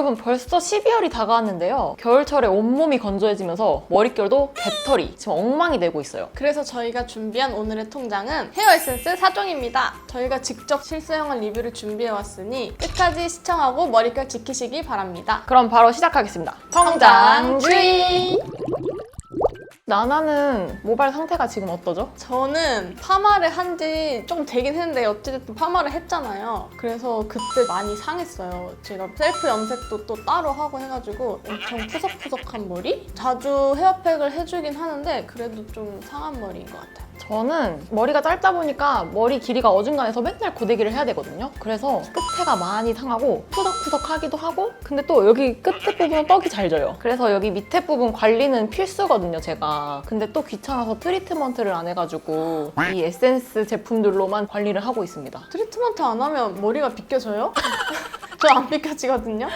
여러분 벌써 12월이 다가왔는데요. 겨울철에 온몸이 건조해지면서 머릿결도 개털이 지금 엉망이 되고 있어요. 그래서 저희가 준비한 오늘의 통장은 헤어 에센스 4종입니다. 저희가 직접 실사용한 리뷰를 준비해왔으니 끝까지 시청하고 머릿결 지키시기 바랍니다. 그럼 바로 시작하겠습니다. 통장주의! 나나는 모발 상태가 지금 어떠죠? 저는 파마를 한 지 조금 되긴 했는데 어찌됐든 파마를 했잖아요. 그래서 그때 많이 상했어요. 제가 셀프 염색도 또 따로 하고 해가지고 엄청 푸석푸석한 머리? 자주 헤어팩을 해주긴 하는데 그래도 좀 상한 머리인 것 같아요. 저는 머리가 짧다 보니까 머리 길이가 어중간해서 맨날 고데기를 해야 되거든요. 그래서 끝에가 많이 상하고 푸석푸석하기도 하고, 근데 또 여기 끝에 부분은 떡이 잘 져요. 그래서 여기 밑에 부분 관리는 필수거든요, 제가. 근데 또 귀찮아서 트리트먼트를 안 해가지고 이 에센스 제품들로만 관리를 하고 있습니다. 트리트먼트 안 하면 머리가 빗겨져요? 저 안 빗겨지거든요?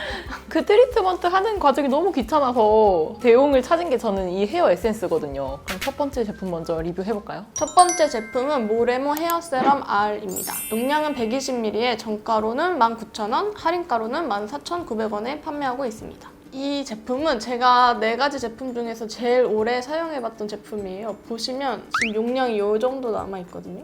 그 트리트먼트 하는 과정이 너무 귀찮아서 대용을 찾은 게 저는 이 헤어 에센스거든요. 그럼 첫 번째 제품 먼저 리뷰해볼까요? 첫 번째 제품은 모레모 헤어 세럼 R입니다. 용량은 120ml에 정가로는 19,000원, 할인가로는 14,900원에 판매하고 있습니다. 이 제품은 제가 4가지 제품 중에서 제일 오래 사용해봤던 제품이에요. 보시면 지금 용량이 이 정도 남아있거든요.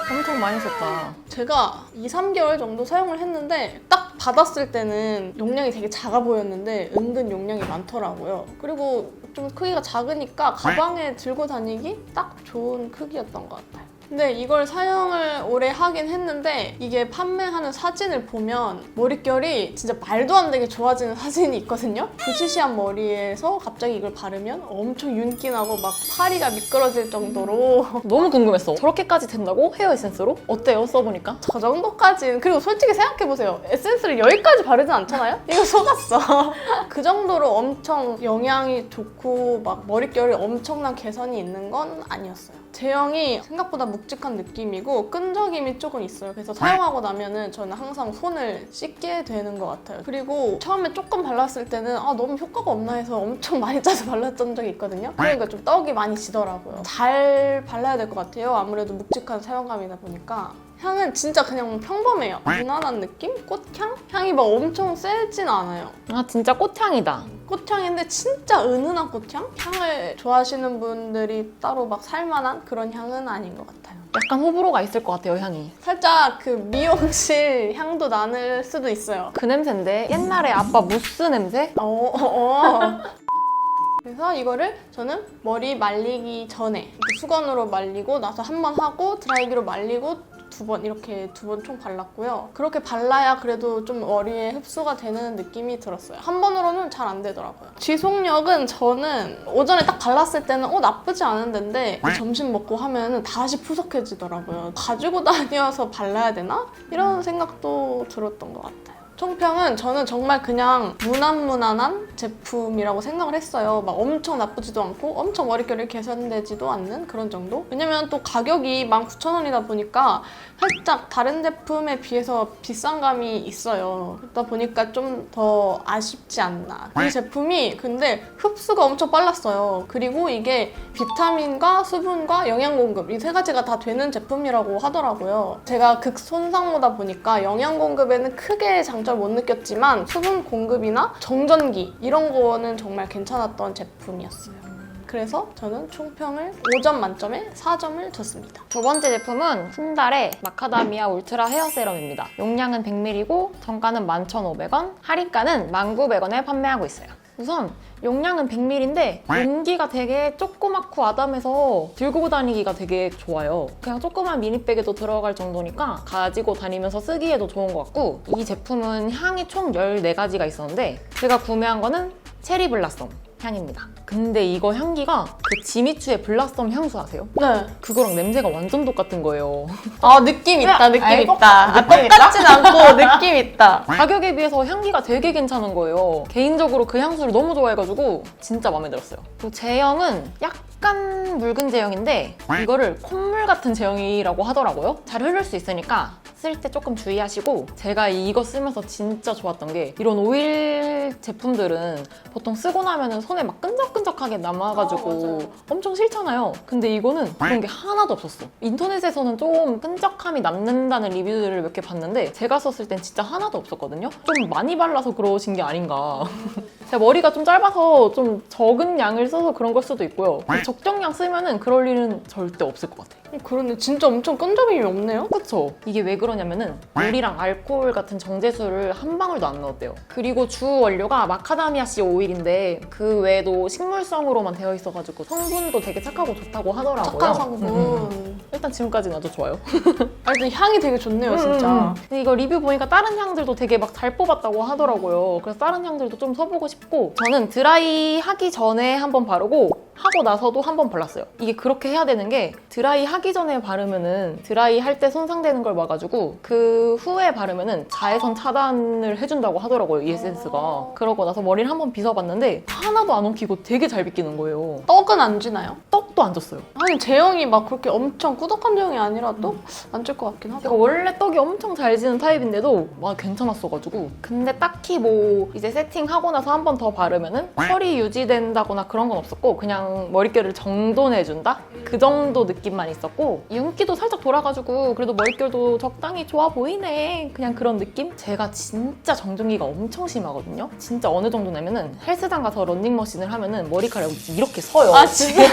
엄청 많이 썼다. 제가 2-3개월 정도 사용을 했는데 딱 받았을 때는 용량이 되게 작아 보였는데 은근 용량이 많더라고요. 그리고 좀 크기가 작으니까 가방에 들고 다니기 딱 좋은 크기였던 것 같아요. 근데 이걸 사용을 오래 하긴 했는데 이게 판매하는 사진을 보면 머릿결이 진짜 말도 안 되게 좋아지는 사진이 있거든요. 부시시한 머리에서 갑자기 이걸 바르면 엄청 윤기 나고 막 파리가 미끄러질 정도로 너무 궁금했어. 저렇게까지 된다고? 헤어 에센스로? 어때요? 써보니까? 저 정도까지는. 그리고 솔직히 생각해보세요. 에센스를 여기까지 바르진 않잖아요? 이거 속았어. 그 정도로 엄청 영양이 좋고 막 머릿결이 엄청난 개선이 있는 건 아니었어요. 제형이 생각보다 묵직한 느낌이고 끈적임이 조금 있어요. 그래서 사용하고 나면은 저는 항상 손을 씻게 되는 것 같아요. 그리고 처음에 조금 발랐을 때는 너무 효과가 없나 해서 엄청 많이 짜서 발랐던 적이 있거든요. 그러니까 좀 떡이 많이 지더라고요. 잘 발라야 될 것 같아요. 아무래도 묵직한 사용감이다 보니까. 향은 진짜 그냥 평범해요. 무난한 느낌? 꽃향? 향이 막 엄청 세진 않아요. 아, 진짜 꽃향이다. 꽃향인데 진짜 은은한 꽃향? 향을 좋아하시는 분들이 따로 막 살만한 그런 향은 아닌 것 같아요. 약간 호불호가 있을 것 같아요, 향이. 살짝 그 미용실 향도 나는 수도 있어요. 그 냄새인데 옛날에 아빠 무스 냄새? 그래서 이거를 저는 머리 말리기 전에 이렇게 수건으로 말리고 나서 한 번 하고 드라이기로 말리고 두 번 총 발랐고요. 그렇게 발라야 그래도 좀 머리에 흡수가 되는 느낌이 들었어요. 한 번으로는 잘 안 되더라고요. 지속력은 저는 오전에 딱 발랐을 때는 나쁘지 않은데 점심 먹고 하면 다시 푸석해지더라고요. 가지고 다녀서 발라야 되나? 이런 생각도 들었던 것 같아요. 총평은 저는 정말 그냥 무난무난한 제품이라고 생각을 했어요. 막 엄청 나쁘지도 않고 엄청 머릿결이 개선되지도 않는 그런 정도? 왜냐면 또 가격이 19,000원이다 보니까 살짝 다른 제품에 비해서 비싼 감이 있어요. 그러다 보니까 좀 더 아쉽지 않나. 이 제품이 근데 흡수가 엄청 빨랐어요. 그리고 이게 비타민과 수분과 영양 공급 이 3가지가 다 되는 제품이라고 하더라고요. 제가 극손상모다 보니까 영양 공급에는 크게 장점을 못 느꼈지만 수분 공급이나 정전기 이런 거는 정말 괜찮았던 제품이었어요. 그래서 저는 총평을 5점 만점에 4점을 줬습니다. 두 번째 제품은 푼달의 마카다미아 울트라 헤어 세럼입니다. 용량은 100ml고 정가는 11,500원, 할인가는 1,900원에 판매하고 있어요. 우선 용량은 100ml인데 용기가 되게 조그맣고 아담해서 들고 다니기가 되게 좋아요. 그냥 조그만 미니백에도 들어갈 정도니까 가지고 다니면서 쓰기에도 좋은 것 같고, 이 제품은 향이 총 14가지가 있었는데 제가 구매한 거는 체리 블라썸 향입니다. 근데 이거 향기가 그 지미추의 블라썸 향수 아세요? 네. 그거랑 냄새가 완전 똑같은 거예요. 느낌 있다, 느낌 아니, 있다. 느낌 똑같진 않고 느낌 있다. 가격에 비해서 향기가 되게 괜찮은 거예요. 개인적으로 그 향수를 너무 좋아해가지고 진짜 마음에 들었어요. 그리고 제형은 약간 묽은 제형인데 이거를 콧물 같은 제형이라고 하더라고요. 잘 흐를 수 있으니까 쓸 때 조금 주의하시고 제가 이거 쓰면서 진짜 좋았던 게 이런 오일 제품들은 보통 쓰고 나면은 손에 막 끈적끈적하게 남아가지고 맞아요. 엄청 싫잖아요. 근데 이거는 그런 게 하나도 없었어. 인터넷에서는 좀 끈적함이 남는다는 리뷰들을 몇 개 봤는데 제가 썼을 땐 진짜 하나도 없었거든요. 좀 많이 발라서 그러신 게 아닌가. 제 머리가 좀 짧아서 좀 적은 양을 써서 그런 걸 수도 있고요. 적정량 쓰면은 그럴 일은 절대 없을 것 같아. 그런데 진짜 엄청 끈적임이 없네요? 그쵸? 이게 왜 그러냐면은 물이랑 알코올 같은 정제수를 한 방울도 안 넣었대요. 그리고 주 원료가 마카다미아 씨 오일인데 그 외에도 식물성으로만 되어 있어가지고 성분도 되게 착하고 좋다고 하더라고요. 착한 성분. 일단 지금까지는 아주 좋아요. 일단 향이 되게 좋네요, 진짜. 근데 이거 리뷰 보니까 다른 향들도 되게 막 잘 뽑았다고 하더라고요. 그래서 다른 향들도 좀 써보고 싶고 저는 드라이 하기 전에 한번 바르고 하고 나서도 한번 발랐어요. 이게 그렇게 해야 되는 게 드라이 하기 전에 바르면은 드라이 할 때 손상되는 걸 막아주고 그 후에 바르면은 자외선 차단을 해준다고 하더라고요, 이 에센스가. 그러고 나서 머리를 한번 빗어봤는데 하나도 안 엉키고 되게 잘 빗기는 거예요. 떡은 안 지나요? 떡도 안 졌어요. 아니, 제형이 막 그렇게 엄청 꾸덕한 제형이 아니라도 안 찔 것 같긴 하다. 제가 원래 떡이 엄청 잘 지는 타입인데도 막 괜찮았어가지고 근데 딱히 뭐 이제 세팅하고 나서 한 번 더 바르면은 컬이 유지된다거나 그런 건 없었고 그냥 머릿결을 정돈해준다? 그 정도 느낌만 있었고 윤기도 살짝 돌아가지고 그래도 머릿결도 적당히 좋아 보이네 그냥 그런 느낌? 제가 진짜 정전기가 엄청 심하거든요. 진짜 어느 정도냐면은 헬스장 가서 런닝머신을 하면은 머리카락이 이렇게 서요. 아, 진짜?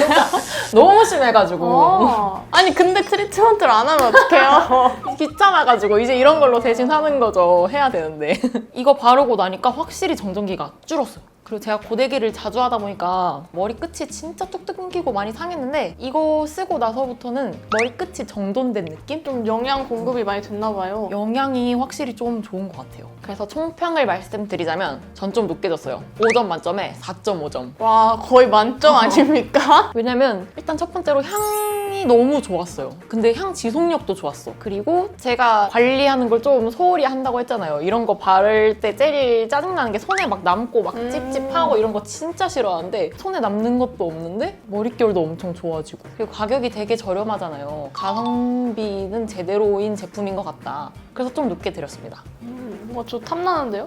너무 심해가지고 아니, 근데 트리트먼트를 안 하면 어떡해요? 귀찮아가지고 이제 이런 걸로 대신 사는 거죠. 해야 되는데 이거 바르고 나니까 확실히 정전기가 줄었어요. 그리고 제가 고데기를 자주 하다 보니까 머리끝이 진짜 뚝뚝 끊기고 많이 상했는데 이거 쓰고 나서부터는 머리끝이 정돈된 느낌? 좀 영양 공급이 많이 됐나 봐요. 영양이 확실히 좀 좋은 것 같아요. 그래서 총평을 말씀드리자면 전 좀 높게 줬어요. 5점 만점에 4.5점. 와, 거의 만점 아닙니까? 왜냐면 일단 첫 번째로 향이 너무 좋았어요. 근데 향 지속력도 좋았어. 그리고 제가 관리하는 걸 좀 소홀히 한다고 했잖아요. 이런 거 바를 때 제일 짜증나는 게 손에 막 남고 막 찝찝하고 이런 거 진짜 싫어하는데 손에 남는 것도 없는데 머릿결도 엄청 좋아지고 그리고 가격이 되게 저렴하잖아요. 가성비는 제대로인 제품인 것 같다. 그래서 좀 높게 드렸습니다. 뭔가 저 탐나는데요?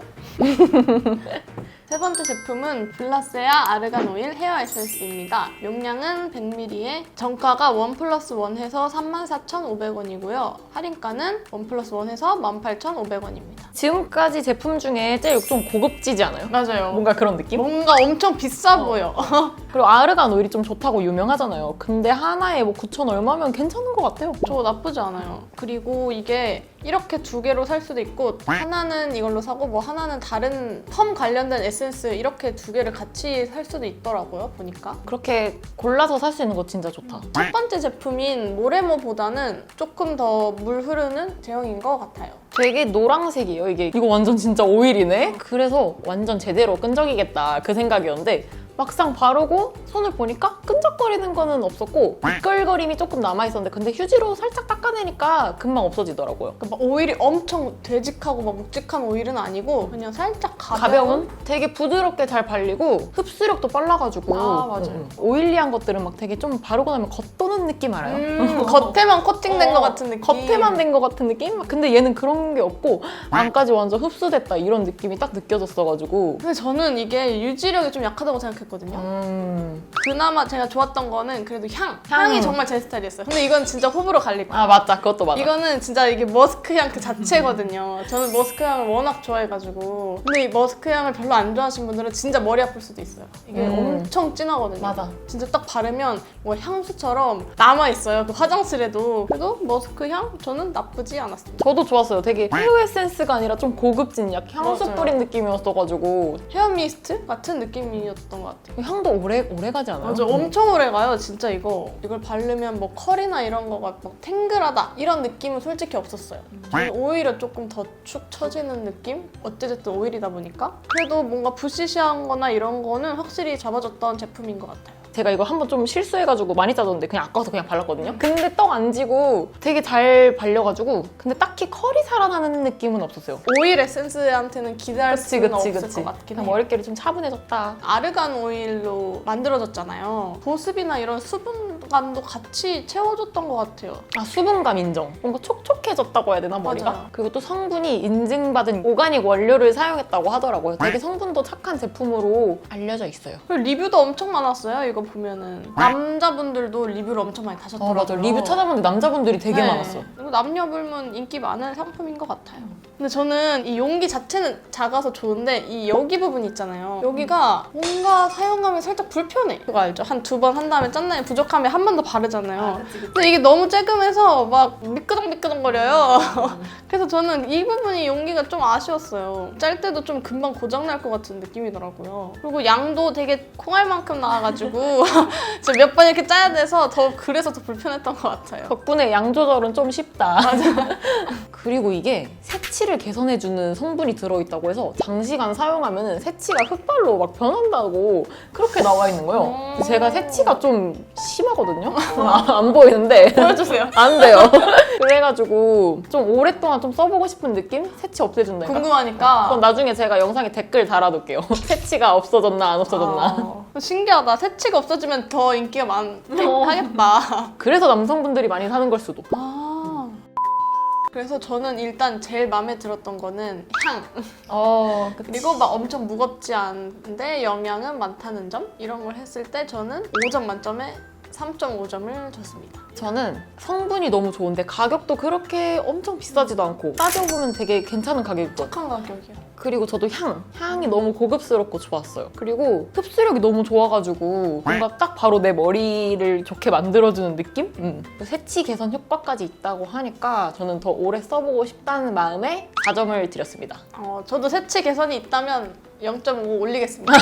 세 번째 제품은 블라세아 아르간 오일 헤어 에센스입니다. 용량은 100ml에 정가가 1+1 해서 34,500원이고요. 할인가는 1+1 해서 18,500원입니다. 지금까지 제품 중에 제일 좀 고급지지 않아요? 맞아요. 뭔가 그런 느낌? 뭔가 엄청 비싸 보여. 그리고 아르간 오일이 좀 좋다고 유명하잖아요. 근데 하나에 뭐 9,000 얼마면 괜찮은 것 같아요. 저 나쁘지 않아요. 그리고 이게 이렇게 두 개로 살 수도 있고 하나는 이걸로 사고 뭐 하나는 다른 펌 관련된 에센스 이렇게 두 개를 같이 살 수도 있더라고요, 보니까. 그렇게 골라서 살 수 있는 거 진짜 좋다. 첫 번째 제품인 모레모보다는 조금 더 물 흐르는 제형인 것 같아요. 되게 노란색이에요, 이게. 이거 완전 진짜 오일이네? 그래서 완전 제대로 끈적이겠다 그 생각이었는데 막상 바르고 손을 보니까 끈적거리는 거는 없었고 미끌거림이 조금 남아있었는데 근데 휴지로 살짝 닦아내니까 금방 없어지더라고요. 그러니까 막 오일이 엄청 되직하고 막 묵직한 오일은 아니고 그냥 살짝 가벼운? 되게 부드럽게 잘 발리고 흡수력도 빨라가지고 아, 맞아요. 오일리한 것들은 막 되게 좀 바르고 나면 겉도는 느낌 알아요? 겉에만 코팅된 것 같은 느낌. 겉에만 된 것 같은 느낌? 근데 얘는 그런 게 없고 안까지 완전 흡수됐다 이런 느낌이 딱 느껴졌어가지고 근데 저는 이게 유지력이 좀 약하다고 생각했거든요. 그나마 제가 좋았던 거는 그래도 향이 정말 제 스타일이었어요. 근데 이건 진짜 호불호 갈릴 거예요. 아 맞다 그것도 맞아. 이거는 진짜 이게 머스크 향 그 자체거든요. 저는 머스크 향을 워낙 좋아해가지고. 근데 이 머스크 향을 별로 안 좋아하시는 분들은 진짜 머리 아플 수도 있어요. 이게 엄청 진하거든요. 맞아. 진짜 딱 바르면 뭐 향수처럼 남아있어요. 그 화장실에도. 그래도 머스크 향 저는 나쁘지 않았습니다. 저도 좋았어요. 되게 헤어 에센스가 아니라 좀 고급진 약 향수 맞아요. 뿌린 느낌이었어가지고 헤어 미스트 같은 느낌이었던 것 같아요. 향도 오래 가지 않아요? 맞아, 엄청 오래 가요, 진짜 이거. 이걸 바르면 뭐 컬이나 이런 거가 막 탱글하다 이런 느낌은 솔직히 없었어요. 저는 오히려 조금 더 축 처지는 느낌? 어찌됐든 오일이다 보니까. 그래도 뭔가 부시시한 거나 이런 거는 확실히 잡아줬던 제품인 것 같아요. 제가 이거 한번 좀 실수해가지고 많이 짜졌는데 그냥 아까워서 그냥 발랐거든요? 근데 떡 안 지고 되게 잘 발려가지고 근데 딱히 컬이 살아나는 느낌은 없었어요. 오일 에센스한테는 기대할 수는 없을 것 같긴 해요. 머릿결이 좀 차분해졌다. 아르간 오일로 만들어졌잖아요. 보습이나 이런 수분 수분감도 같이 채워줬던 것 같아요. 아, 수분감 인정. 뭔가 촉촉해졌다고 해야 되나, 머리가? 맞아요. 그리고 또 성분이 인증받은 오가닉 원료를 사용했다고 하더라고요. 되게 성분도 착한 제품으로 알려져 있어요. 그리고 리뷰도 엄청 많았어요. 이거 보면은 남자분들도 리뷰를 엄청 많이 다셨더라고요. 맞아. 리뷰 찾아보는데 남자분들이 되게 네. 많았어. 그리고 남녀 불문 인기 많은 상품인 것 같아요. 근데 저는 이 용기 자체는 작아서 좋은데 이 여기 부분 있잖아요. 여기가 뭔가 사용감이 살짝 불편해. 그거 알죠? 한 두 번 한 다음에 짠나이 부족하면 한 번 더 바르잖아요. 근데 이게 너무 쬐끔해서 막 미끄덩미끄덩거려요. 그래서 저는 이 부분이 용기가 좀 아쉬웠어요. 짤 때도 좀 금방 고장날 것 같은 느낌이더라고요. 그리고 양도 되게 콩알만큼 나와가지고 몇 번 이렇게 짜야 돼서 그래서 더 불편했던 것 같아요. 덕분에 양 조절은 좀 쉽다. 맞아. 그리고 이게 색칠을 개선해주는 성분이 들어있다고 해서 장시간 사용하면 색치가 흑발로 막 변한다고 그렇게 나와 있는 거예요. 제가 색치가 좀 심하거든요? 안 보이는데. 보여주세요. 안 돼요. 그래가지고 좀 오랫동안 좀 써보고 싶은 느낌? 색치 없애준다니까? 궁금하니까. 그럼 나중에 제가 영상에 댓글 달아둘게요. 색치가 없어졌나 안 없어졌나. 신기하다. 새치가 없어지면 더 인기가 많긴 하겠다. 그래서 남성분들이 많이 사는 걸 수도. 그래서 저는 일단 제일 마음에 들었던 거는 향. 그치. 그리고 막 엄청 무겁지 않은데 영양은 많다는 점? 이런 걸 했을 때 저는 5점 만점에 3.5점을 줬습니다. 저는 성분이 너무 좋은데 가격도 그렇게 엄청 비싸지도 않고 따져보면 되게 괜찮은 가격이거든요. 착한 가격이요. 그리고 저도 향이 너무 고급스럽고 좋았어요. 그리고 흡수력이 너무 좋아가지고 뭔가 딱 바로 내 머리를 좋게 만들어주는 느낌? 색치 개선 효과까지 있다고 하니까 저는 더 오래 써보고 싶다는 마음에 4점을 드렸습니다. 저도 새치 개선이 있다면 0.5 올리겠습니다.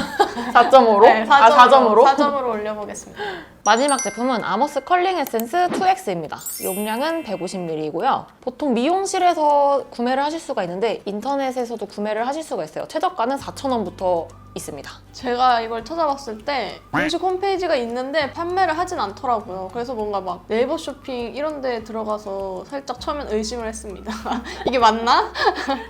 4.5로? 네, 4점으로? 4점으로 올려보겠습니다. 마지막 제품은 아모스 컬링 에센스 2X입니다. 용량은 150ml이고요. 보통 미용실에서 구매를 하실 수가 있는데 인터넷에서도 구매를 하실 수가 있어요. 최저가는 4,000원부터 있습니다. 제가 이걸 찾아봤을 때 공식 홈페이지가 있는데 판매를 하진 않더라고요. 그래서 뭔가 막 네이버 쇼핑 이런 데 들어가서 살짝 처음엔 의심을 했습니다. 이게 맞나?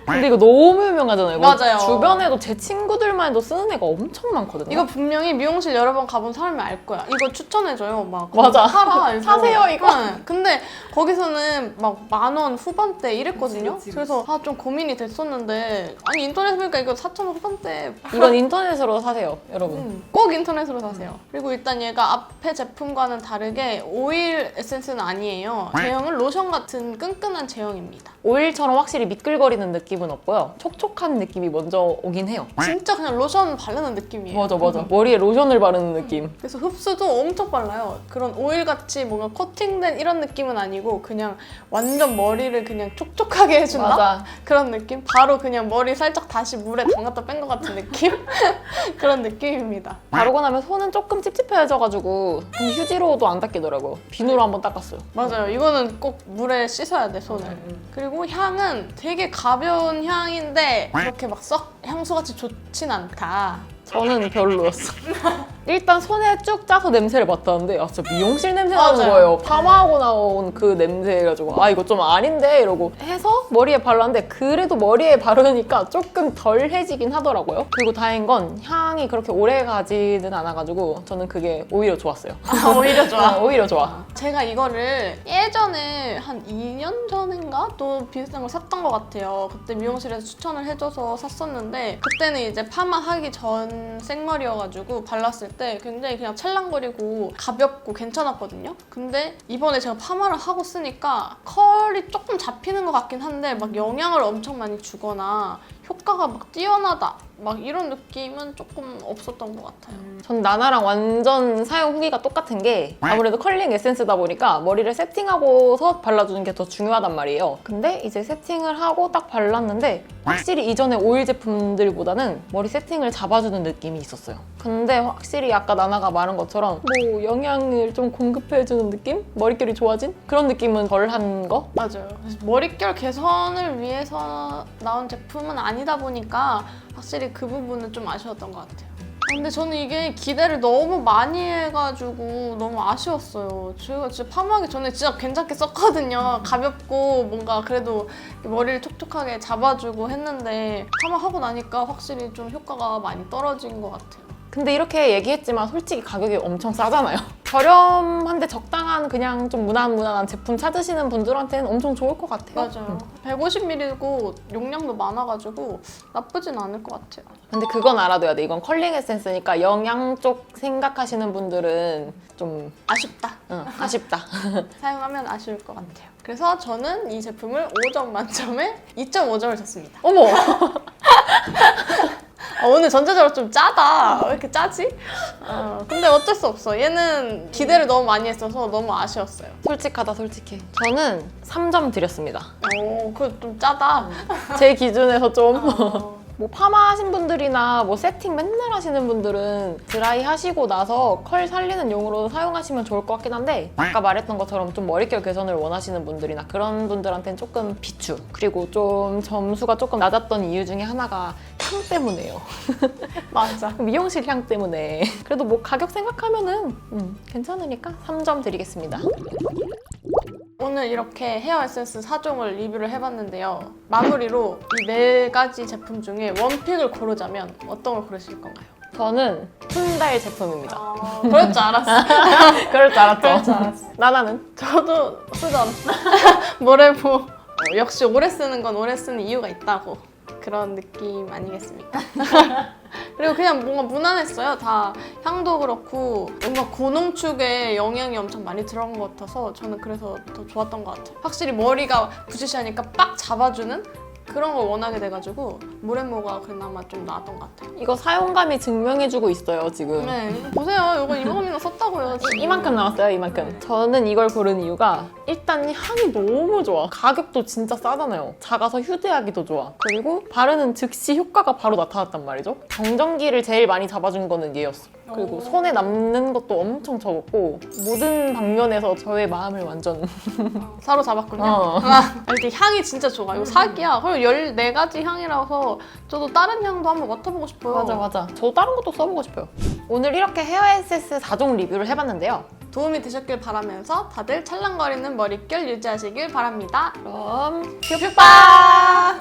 근데 이거 너무 유명하잖아요. 이거 맞아요. 주변에도 제 친구들만 해도 쓰는 애가 엄청 많거든요. 이거 분명히 미용실 여러 번 가본 사람이 알 거야. 이거 추천해줘요. 막 맞아. 사라. 이거. 사세요, 이거. 응. 근데 거기서는 막 10,000원 후반대 이랬거든요. 그래서 좀 고민이 됐었는데 아니 인터넷 보니까 이거 4,000원 후반대. 이건 인터넷으로 사세요, 여러분. 꼭 인터넷으로 사세요. 그리고 일단 얘가 앞에 제품과는 다르게 오일 에센스는 아니에요. 제형은 로션 같은 끈끈한 제형입니다. 오일처럼 확실히 미끌거리는 느낌은 없고요. 촉촉한 느낌이 먼저 오긴 해요. 진짜 그냥 로션 바르는 느낌이에요. 맞아. 머리에 로션을 바르는 느낌. 그래서 흡수도 엄청 빨라요. 그런 오일같이 뭔가 코팅된 이런 느낌은 아니고 그냥 완전 머리를 그냥 촉촉하게 해준다? 맞아. 그런 느낌? 바로 그냥 머리 살짝 다시 물에 담갔다 뺀 것 같은 느낌? 그런 느낌입니다. 바르고 나면 손은 조금 찝찝해져가지고 근데 휴지로도 안 닦이더라고요. 비누로 한번 닦았어요. 맞아요. 이거는 꼭 물에 씻어야 돼, 손을. 그리고 향은 되게 가벼운 향인데 그렇게 막 썩 향수같이 좋진 않다. 저는 별로였어. 일단 손에 쭉 짜서 냄새를 맡았는데 진짜 미용실 냄새 나는 맞아요. 거예요. 파마하고 나온 그 냄새 해가지고 이거 좀 아닌데 이러고 해서 머리에 발랐는데 그래도 머리에 바르니까 조금 덜해지긴 하더라고요. 그리고 다행인 건 향이 그렇게 오래 가지는 않아가지고 저는 그게 오히려 좋았어요. 오히려 좋아. 오히려 좋아. 제가 이거를 예전에 한 2년 전인가 또 비슷한 걸 샀던 것 같아요. 그때 미용실에서 추천을 해줘서 샀었는데 그때는 이제 파마하기 전 생머리여가지고 발랐을 때 굉장히 그냥 찰랑거리고 가볍고 괜찮았거든요. 근데 이번에 제가 파마를 하고 쓰니까 컬이 조금 잡히는 것 같긴 한데 막 영향을 엄청 많이 주거나 효과가 막 뛰어나다 막 이런 느낌은 조금 없었던 것 같아요. 전 나나랑 완전 사용 후기가 똑같은 게 아무래도 컬링 에센스다 보니까 머리를 세팅하고서 발라주는 게 더 중요하단 말이에요. 근데 이제 세팅을 하고 딱 발랐는데 확실히 이전에 오일 제품들보다는 머리 세팅을 잡아주는 느낌이 있었어요. 근데 확실히 아까 나나가 말한 것처럼 뭐 영양을 좀 공급해주는 느낌? 머릿결이 좋아진? 그런 느낌은 덜한 거? 맞아요. 그래서 머릿결 개선을 위해서 나온 제품은 아니다 보니까 확실히 그 부분은 좀 아쉬웠던 것 같아요. 근데 저는 이게 기대를 너무 많이 해가지고 너무 아쉬웠어요. 제가 진짜 파마하기 전에 진짜 괜찮게 썼거든요. 가볍고 뭔가 그래도 머리를 촉촉하게 잡아주고 했는데 파마하고 나니까 확실히 좀 효과가 많이 떨어진 것 같아요. 근데 이렇게 얘기했지만 솔직히 가격이 엄청 싸잖아요. 저렴한데 적당한 그냥 좀 무난무난한 제품 찾으시는 분들한테는 엄청 좋을 것 같아요. 맞아요. 150ml고 용량도 많아가지고 나쁘진 않을 것 같아요. 근데 그건 알아둬야 돼. 이건 컬링 에센스니까 영양 쪽 생각하시는 분들은 좀 아쉽다. 아쉽다. 사용하면 아쉬울 것 같아요. 그래서 저는 이 제품을 5점 만점에 2.5점을 줬습니다. 어머! 오늘 전체적으로 좀 짜다. 왜 이렇게 짜지? 근데 어쩔 수 없어. 얘는 기대를 너무 많이 했어서 너무 아쉬웠어요. 솔직하다, 솔직해. 저는 3점 드렸습니다. 오, 그거 좀 짜다. 제 기준에서 좀. 어, 뭐 파마 하신 분들이나 뭐 세팅 맨날 하시는 분들은 드라이 하시고 나서 컬 살리는 용으로 사용하시면 좋을 것 같긴 한데 아까 말했던 것처럼 좀 머릿결 개선을 원하시는 분들이나 그런 분들한테는 조금 비추. 그리고 좀 점수가 조금 낮았던 이유 중에 하나가 향 때문에요. 맞아. 미용실 향 때문에. 그래도 뭐 가격 생각하면은 괜찮으니까 3점 드리겠습니다. 오늘 이렇게 헤어 에센스 4종을 리뷰를 해봤는데요. 마무리로 이 4가지 제품 중에 원픽을 고르자면 어떤 걸 고르실 건가요? 저는 푼달 제품입니다. 그럴 줄 알았어. 그럴 줄 알았죠? 그럴 줄 알았어. 나나는? 저도 쓰지 않았어. 뭐래보. 역시 오래 쓰는 건 오래 쓰는 이유가 있다고. 그런 느낌 아니겠습니까? 그리고 그냥 뭔가 무난했어요. 다 향도 그렇고 뭔가 고농축에 영양이 엄청 많이 들어간 것 같아서 저는 그래서 더 좋았던 것 같아요. 확실히 머리가 부시시하니까 빡 잡아주는 그런 걸 원하게 돼가지고 모래모가 그나마 좀 나았던 것 같아요. 이거 사용감이 증명해주고 있어요, 지금. 네, 이거 보세요. 이거 이만큼이나 썼다고요. 지금. 이만큼 나왔어요, 이만큼. 저는 이걸 고른 이유가 일단 향이 너무 좋아. 가격도 진짜 싸잖아요. 작아서 휴대하기도 좋아. 그리고 바르는 즉시 효과가 바로 나타났단 말이죠. 정전기를 제일 많이 잡아준 거는 얘였어. 그리고 손에 남는 것도 엄청 적었고 모든 방면에서 저의 마음을 완전 사로잡았군요. 어. 이렇게 향이 진짜 좋아. 이거 사기야. 그리고 14가지 향이라서 저도 다른 향도 한번 맡아보고 싶어요. 맞아. 저 다른 것도 써보고 싶어요. 오늘 이렇게 헤어 에센스 4종 리뷰를 해봤는데요. 도움이 되셨길 바라면서 다들 찰랑거리는 머릿결 유지하시길 바랍니다. 그럼 뷰빠!